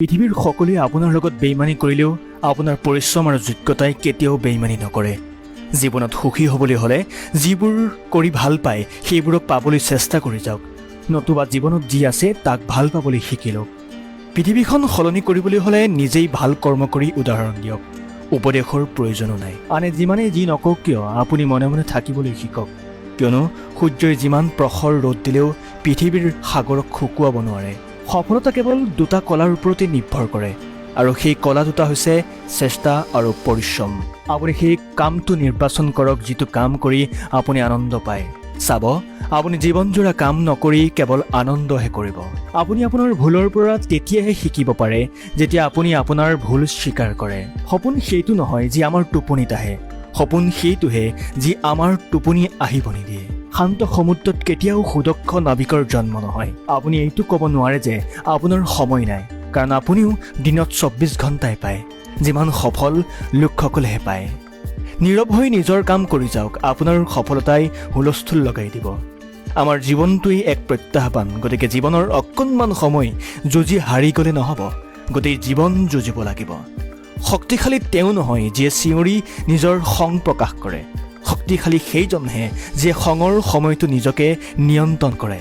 পৃথিৱীৰ সকলোৱে আপোনাৰ লগত বেইমানি কৰিলেও আপোনাৰ পৰিশ্ৰম আৰু যোগ্যতাই কেতিয়াও বেইমানি নকৰে। জীৱনত সুখী হ'বলৈ হ'লে যিবোৰ কৰি ভাল পায় সেইবোৰক পাবলৈ চেষ্টা কৰি যাওক, নতুবা জীৱনত যি আছে তাক ভাল পাবলৈ শিকি লওক। পৃথিৱীখন সলনি কৰিবলৈ হ'লে নিজেই ভাল কৰ্ম কৰি উদাহৰণ দিয়ক। উপদেশৰ প্ৰয়োজনো নাই। আনে যিমানেই যি নকওক কিয় আপুনি মনে মনে থাকিবলৈ শিকক, কিয়নো সূৰ্যই যিমান প্ৰখৰ ৰ'দ দিলেও পৃথিৱীৰ সাগৰক শুকুৱাব নোৱাৰে। সফলতা কেৱল দুটা কলাৰ ওপৰতে নিৰ্ভৰ কৰে, আৰু সেই কলা দুটা হৈছে চেষ্টা আৰু পৰিশ্ৰম। আপুনি সেই কামটো নিৰ্বাচন কৰক যিটো কাম কৰি আপুনি আনন্দ পায়। চাব, আপুনি জীৱনজোৰা কাম নকৰি কেৱল আনন্দহে কৰিব। আপুনি আপোনাৰ ভুলৰ পৰা তেতিয়াহে শিকিব পাৰে যেতিয়া আপুনি আপোনাৰ ভুল স্বীকাৰ কৰে। সপোন সেইটো নহয় যি আমাৰ টোপনিত আহে, সপোন সেইটোহে যি আমাৰ টোপনি আহিব নিদিয়ে। শান্ত সমুদ্ৰত কেতিয়াও সুদক্ষ নাবিকৰ জন্ম নহয়। আপুনি এইটো ক'ব নোৱাৰে যে আপোনাৰ সময় নাই, কাৰণ আপুনিও দিনত 24 ঘণ্টাই পায়, যিমান সফল লোকসকলেহে পায়। নীৰৱ হৈ নিজৰ কাম কৰি যাওক, আপোনাৰ সফলতাই হুলস্থুল লগাই দিব। আমাৰ জীৱনটোৱেই এক প্ৰত্যাহ্বান, গতিকে জীৱনৰ অকণমান সময় যুঁজি হাৰি গ'লে নহ'ব, গোটেই জীৱন যুঁজিব লাগিব। শক্তিশালী তেওঁ নহয় যিয়ে চিঞৰি নিজৰ খং প্ৰকাশ কৰে, শক্তিশালী সেইজনহে যিয়ে খঙৰ সময়টো নিজকে নিয়ন্ত্ৰণ কৰে।